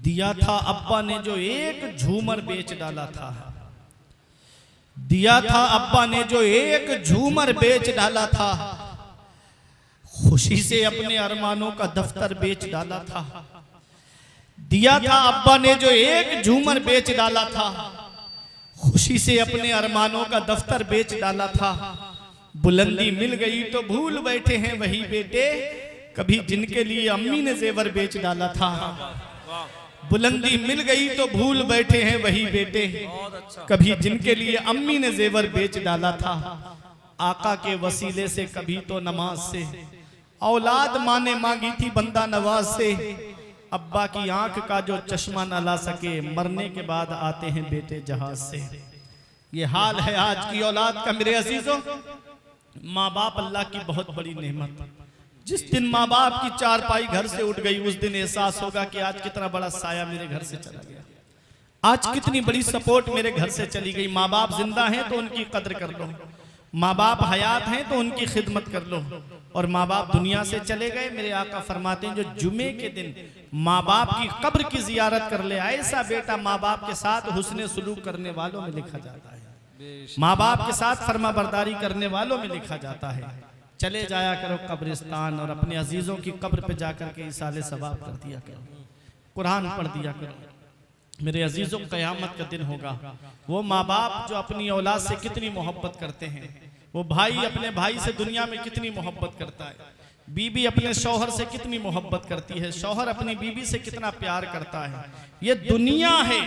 Speaker 1: दिया था अब्बा ने जो एक झूमर बेच डाला था, दिया था अब्बा ने जो एक झूमर बेच डाला था, खुशी से अपने अरमानों का दफ्तर बेच डाला था। दिया था अब्बा ने जो एक झूमर बेच डाला था, खुशी से अपने अरमानों का दफ्तर बेच डाला था। बुलंदी मिल गई तो भूल बैठे हैं वही बेटे, कभी जिनके लिए अम्मी ने जेवर बेच डाला था। बुलंदी मिल गई तो भूल बैठे हैं वही बेटे, कभी जिनके लिए अम्मी ने जेवर बेच डाला था। आका के वसीले से कभी तो नमाज से, औलाद माँ ने मांगी थी बंदा नवाज से। अब्बा की आंख का जो चश्मा न ला सके, मरने के बाद आते हैं बेटे जहाज से। ये हाल है आज की औलाद का मेरे अजीजों। माँ बाप अल्लाह की बहुत बड़ी नेमत। जिस दिन माँ बाप की चारपाई घर से उठ गई, उस दिन एहसास होगा कि आज कितना बड़ा साया मेरे घर से चला गया, आज कितनी बड़ी सपोर्ट मेरे घर से चली गई। माँ बाप जिंदा हैं तो उनकी कद्र कर लो, माँ बाप हयात हैं तो उनकी खिदमत कर लो। और माँ बाप दुनिया से चले गए, मेरे आका फरमाते हैं जो जुमे के दिन माँ बाप की कब्र की जियारत कर ले, ऐसा बेटा माँ बाप के साथ हुस्ने सुलूक करने वालों में लिखा जाता है, माँ बाप के साथ फर्मा बरदारी करने वालों में लिखा जाता है। चले जाया करो कब्रिस्तान और अपने अजीजों की कब्र पे जाकर के इसाले सवाब कर दिया करो, कुरान पढ़ दिया करो। मेरे अजीजों, क़यामत का दिन होगा, वो माँ बाप जो अपनी औलाद से कितनी मोहब्बत करते हैं, वो भाई अपने भाई से दुनिया में कितनी मोहब्बत करता है, बीबी अपने शौहर से कितनी मोहब्बत करती है, शौहर अपनी बीबी से कितना प्यार करता है। ये दुनिया है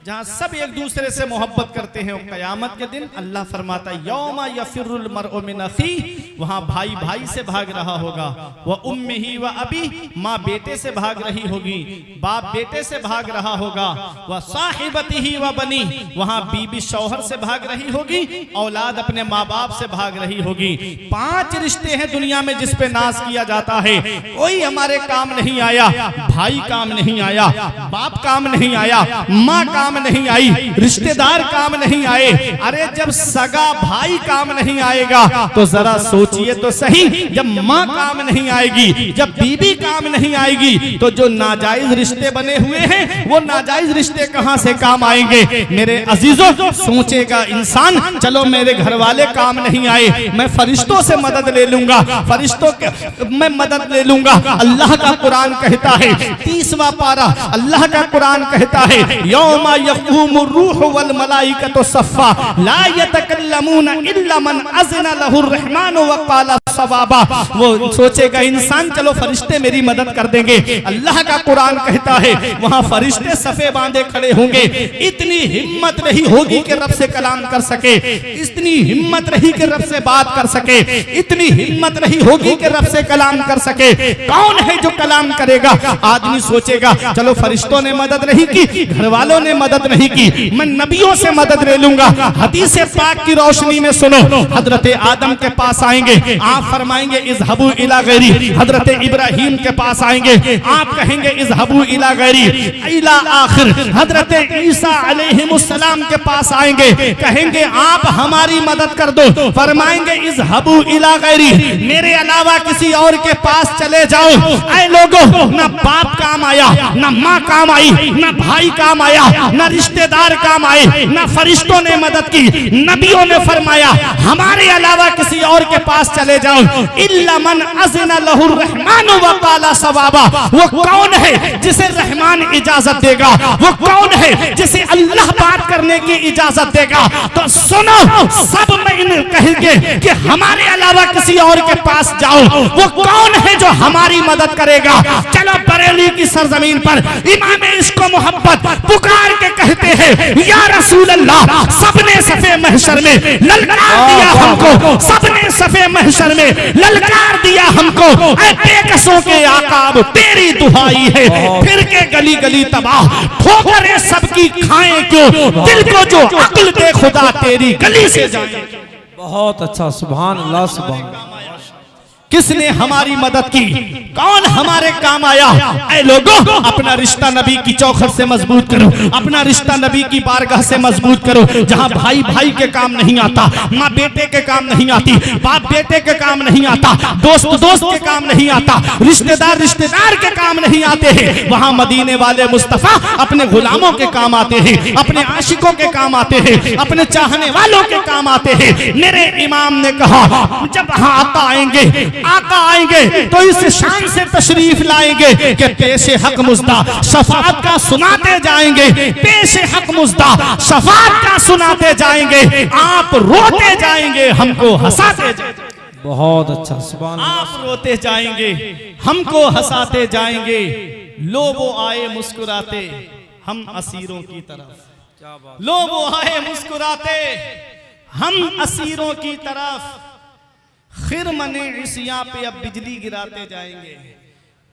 Speaker 1: जहां सब एक दूसरे से मोहब्बत करते हैं। क़यामत के दिन अल्लाह फरमाता है यौमा यफिरुल मरउ मिन अखी, वहां भाई भाई से भाग रहा होगा, व उम्मिही व अबी, माँ बेटे से भाग रही होगी, बाप बेटे से भाग रहा होगा, व साहिबतिही व बनी, वहां बीबी शौहर से भाग रही होगी, औलाद अपने माँ बाप से भाग रही होगी। 5 रिश्ते हैं दुनिया में जिस पे नाज किया जाता है, कोई हमारे काम नहीं आया, भाई काम नहीं आया, बाप काम नहीं आया, माँ काम नहीं आई, रिश्तेदार काम नहीं आए। अरे जब सगा भाई काम नहीं आएगा तो जरा सोचिए तो सही, जब माँ काम नहीं आएगी, जब बीबी काम नहीं आएगी, तो जो नाजायज रिश्ते बने हुए हैं वो नाजायज रिश्ते कहां से काम आएंगे। मेरे अजीजों, सोचेगा इंसान चलो मेरे घर वाले काम नहीं आए, मैं फरिश्तों से मदद ले लूंगा, फरिश्तों के मैं मदद ले लूंगा। अल्लाह का कुरान कहता है 30वां पारा, अल्लाह का कुरान कहता है यौमा यक़ूमुर रूह वल मलाइकतु सफ़्फ़ा ला यतकल्लमून इल्ला मन अज़िना लहुर रहमान व क़ाला सवाबा। वो सोचेगा इंसान चलो फरिश्ते मेरी मदद कर देंगे। अल्लाह का कुरान कहता है वहां फरिश्ते सफे बांधे खड़े होंगे। इतनी हिम्मत नहीं होगी कि रब से कलाम कर सके, इतनी हिम्मत नहीं कि रब से बात कर सके, इतनी हिम्मत नहीं होगी कि रब से कलाम कर सके। कौन है जो कलाम करेगा? आदमी सोचेगा चलो फरिश्तों ने मदद नहीं की, घर वालों ने मदद नहीं की, मैं नबियों से मदद ले लूंगा। हदीस पाक की रोशनी में सुनो, हजरत आदम के पास आएंगे, आप फरमाएंगे इज़हबू इला गैरी। हजरत इब्राहिम के पास आएंगे, आप कहेंगे इज़हबू इला गैरी। इला आखिर हजरत ईसा अलैहिमुस्सलाम के पास आएंगे, कहेंगे आप हमारी मदद कर दो, फरमाएंगे इज़हबू इला गैरी, मेरे अलावा किसी और के पास चले जाओ। ऐ लोगों, ना बाप काम आया, ना माँ काम आई, ना भाई काम आया, ना रिश्तेदार काम आए, ना फरिश्तों ने मदद की। नबियों ने फरमाया हमारे अलावा किसी और के पास पास चले जाओ, इल्ला मन अज़िना लहुर रहमान व क़ाला सवाबा, वो कौन है जिसे रहमान इजाजत देगा, वो कौन है जिसे अल्लाह बात करने की इजाजत देगा। तो सुनो, सब में इन्हें कहेंगे कि हमारे अलावा किसी और के पास जाओ, वो कौन है जो हमारी मदद करेगा। चलो बरेली की सरजमीन पर इमाम इश्क व मोहब्बत पुकार के कहते हैं, या रसूल अल्लाह, सबने सफे महशर में ललकार दिया हमको, सबने सफे महशर में ललकार दिया हमको, ऐ बेकसों के आकाब तेरी दुहाई है, फिर के गली गली तबाह ठोकरें सबकी खाएं क्यों, दिल को जो अक्ल दे खुदा तेरी गली से जाए।
Speaker 2: बहुत अच्छा, सुभान अल्लाह, सुभान।
Speaker 1: किसने हमारी मदद की, कौन हमारे काम आया। ऐ लोगों, अपना रिश्ता नबी की चौखट से मजबूत करो, अपना रिश्ता नबी की बारगाह से मजबूत करो। जहां भाई भाई के काम नहीं आता, माँ बेटे के काम नहीं आती, बाप बेटे के काम नहीं आता, दोस्त दोस्त के काम नहीं आता, रिश्तेदार रिश्तेदार के काम नहीं आते हैं, वहां मदीने वाले मुस्तफा अपने गुलामों के काम आते हैं, अपने आशिकों के काम आते हैं, अपने चाहने वालों के काम आते हैं। मेरे इमाम ने कहा, जब आका आएंगे, आका आएंगे तो इस शान से तशरीफ लाएंगे कि पेशे हक मुज्दा शफाअत का सुनाते जाएंगे, पेशे हक मुज्दा शफाअत का सुनाते जाएंगे, आप रोते जाएंगे, हमको हंसाते जाएंगे।
Speaker 2: बहुत अच्छा, सुभान अल्लाह।
Speaker 1: आप रोते जाएंगे, हमको हंसाते जाएंगे, लो वो आए मुस्कुराते हम असीरों की तरफ, लो वो आए मुस्कुराते हम असीरों की तरफ, खिर मने इसिया पे अब बिजली गिराते जाएंगे।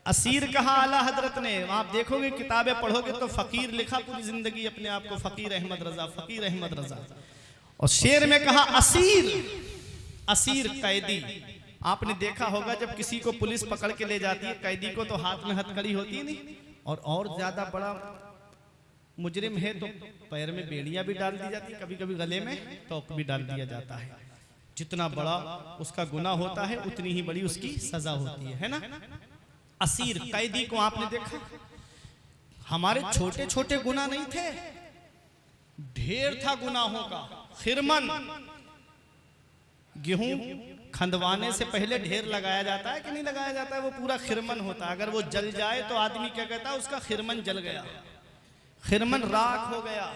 Speaker 1: असीर कहा आला हजरत ने, आप देखोगे किताबें पढ़ोगे तो फकीर लिखा पूरी जिंदगी अपने आप को, फकीर अहमद रजा, फकीर अहमद रजा। और शेर में कहा असीर, असीर कैदी। आपने देखा होगा जब किसी को पुलिस पकड़ के ले जाती है, कैदी को तो हाथ में हथकड़ी होती है नहीं, और ज्यादा बड़ा मुजरिम है तो पैर में बेड़ियां भी डाल दी जाती है, कभी कभी गले में तोक भी डाल दिया जाता है। जितना बड़ा उसका गुनाह होता है उतनी ही बड़ी उसकी सजा होती है ना। असीर कैदी को आपने देखा, हमारे छोटे छोटे गुनाह नहीं थे, ढेर था गुनाहों का। खिरमन, गेहूं खंदवाने से पहले ढेर लगाया जाता है कि नहीं लगाया जाता है, वो पूरा खिरमन होता है। अगर वो जल जाए तो आदमी क्या कहता है, उसका खिरमन जल गया, खिरमन राख हो गया।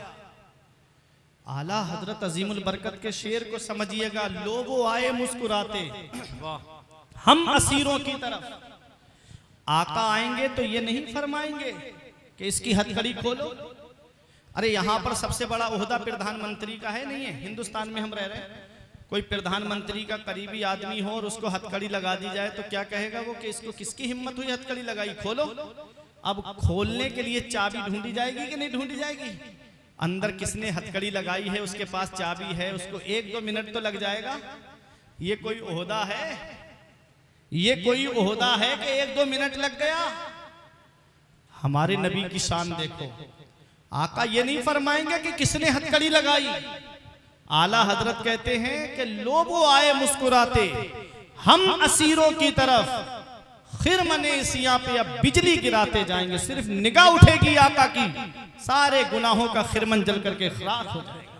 Speaker 1: आला हजरत अजीमुल बरकत के शेर को समझिएगा, लोगों आए मुस्कुराते हम असीरों की तरफ। आका आएंगे तो ये नहीं फरमाएंगे कि इसकी हथकड़ी खोलो। अरे यहाँ पर सबसे बड़ा ओहदा प्रधानमंत्री का है नहीं है, हिंदुस्तान में हम रह रहे हैं, कोई प्रधानमंत्री का करीबी आदमी हो और उसको हथकड़ी लगा दी जाए तो क्या कहेगा वो कि इसको किसकी हिम्मत हुई हथकड़ी लगाई, खोलो। अब खोलने के लिए चाबी ढूंढी जाएगी कि नहीं ढूंढी जाएगी, अंदर किसने हथकड़ी लगाई है उसके पास चाबी है, उसको 1-2 मिनट तो लग जाएगा। ये कोई ओहदा है, ये कोई ओहदा है कि 1-2 मिनट लग गया। हमारे नबी की शान देखो, आका ये नहीं फरमाएंगे कि किसने हथकड़ी लगाई। आला हजरत कहते हैं कि लोगों आए मुस्कुराते हम असीरों की तरफ, खिर मने सिया पे अब बिजली गिराते जाएंगे। सिर्फ निगाह उठेगी आका की, सारे गुनाहों का खिरमन जल करके खराब हो जाएगा।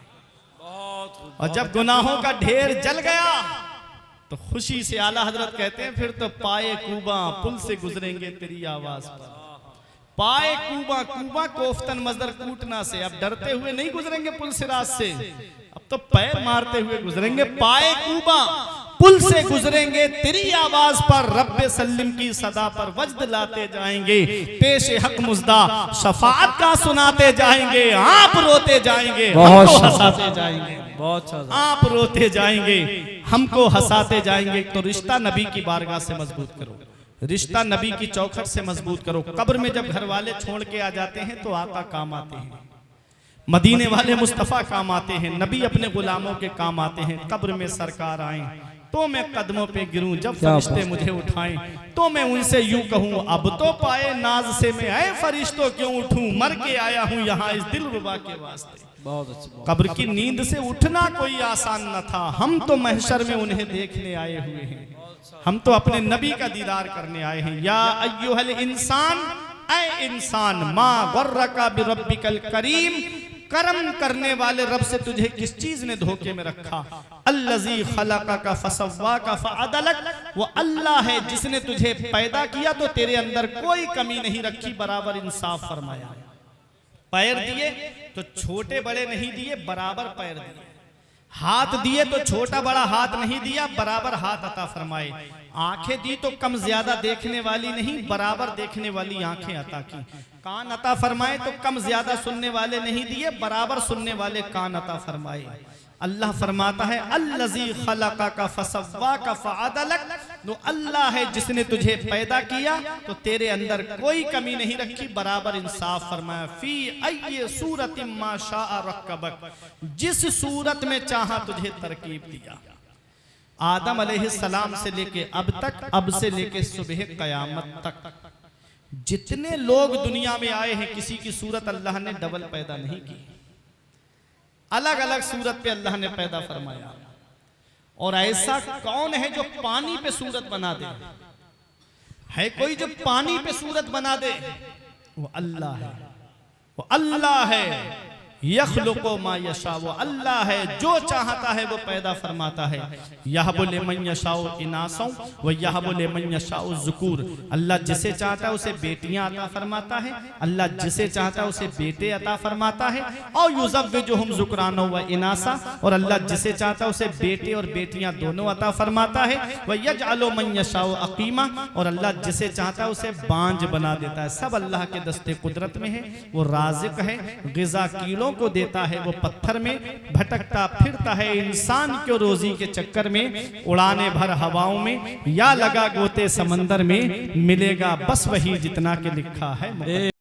Speaker 1: और जब गुनाहों का ढेर जल गया तो खुशी से आला हजरत कहते हैं फिर तो पाए कूबा पुल से गुजरेंगे तेरी आवाज पर। पाए कूबा, कूबा कोफ्तन मजदर कूटना से, अब डरते हुए नहीं गुजरेंगे पुल सिराज से, अब तो पैर मारते हुए गुजरेंगे। पाए कूबा पुल से गुजरेंगे तेरी आवाज पर, रब्बे सल्लिम की सदा पर वजद लाते जाएंगे, पेशे हक मुज्दा शफाअत का सुनाते जाएंगे। आप रोते जाएंगे, हमको हंसाते जाएंगे, आप रोते जाएंगे, हमको हंसाते जाएंगे। तो रिश्ता नबी की बारगाह से मजबूत करो, रिश्ता नबी की चौखट से मजबूत करो। कब्र में जब घर वाले छोड़ के आ जाते हैं तो आका काम आते हैं, मदीने वाले मुस्तफ़ा काम आते हैं, नबी अपने गुलामों के काम आते हैं। कब्र में सरकार आए तो मैं कदमों पे गिरूं, जब फरिश्ते मुझे उठाएं तो मैं उनसे यूं कहूं अब तो पाए नाज से मैं आए फरिश्तों क्यों उठूं, मर के आया हूं यहाँ इस दिलरुबा के वास्ते। बहुत अच्छा। कब्र की नींद से उठना कोई आसान न था, हम तो महशर में उन्हें देखने आए हुए हैं, हम तो अपने नबी का दीदार करने आए हैं। या अय्युहल इंसान, ऐ इंसान, मा गर्रका बिरब्बिकल करीम, कर्म करने वाले रब से तुझे किस चीज ने धोखे में रखा। अल्लज़ी खलक़का फसव्वाका फअदलक, वो अल्लाह है जिसने तुझे पैदा किया तो तेरे अंदर कोई कमी नहीं रखी, बराबर इंसाफ फरमाया। पैर दिए तो छोटे बड़े नहीं दिए, बराबर पैर दिए। हाथ दिए तो छोटा बड़ा हाथ नहीं दिया, बराबर हाथ अता फरमाए। आंखें दी तो कम ज्यादा देखने वाली नहीं, बराबर देखने वाली आंखें अता की। कान अता फरमाए तो कम ज्यादा सुनने वाले नहीं दिए, बराबर सुनने वाले कान अता फरमाए। अल्लाह फरमाता है अल्लज़ी खलक़का फसव्वाका फअदलक, तो अल्लाह है जिसने तुझे पैदा किया तो तेरे अंदर कोई कमी नहीं रखी, बराबर इंसाफ फरमाया। फी अय्यि सूरतिन मा शाअ रक्कबक, जिस सूरत में चाहा तुझे तरकीब दिया। आदम अलैहिस्सलाम से लेके अब तक, अब से लेके सुबह कयामत तक जितने लोग दुनिया में आए हैं, किसी की सूरत अल्लाह ने डबल पैदा नहीं की, अलग अलग सूरत पे अल्लाह ने पैदा फरमाया। और ऐसा कौन है जो पानी पे सूरत बना दे? है कोई जो पानी पे सूरत बना दे? वो अल्लाह है, वो अल्लाह है। यख़्लुक़ु मा यशा, वो अल्लाह है जो चाहता है वो पैदा फरमाता है। यहबु लिमन यशाउ इनासा व यहबु लिमन यशाउ ज़ुकूर, अल्लाह जिसे चाहता है उसे बेटियां अता फरमाता है, अल्लाह जिसे चाहता है उसे बेटे अता फरमाता है। और युज़व्विजुहुम ज़ुकराना व इनासा, और अल्लाह जिसे चाहता है उसे बेटे और बेटियां दोनों अता फरमाता है। व यजअलु मन यशाउ अक़ीमा, और अल्लाह जिसे चाहता है उसे बांझ बना देता है। सब अल्लाह के दस्ते कुदरत में है। वो राज़िक है, ग़िज़ा कीड़ों को देता है, वो पत्थर में भटकता फिरता है इंसान को रोजी के चक्कर में, उड़ाने भर हवाओं में या लगा गोते समंदर में, मिलेगा बस वही जितना के लिखा है।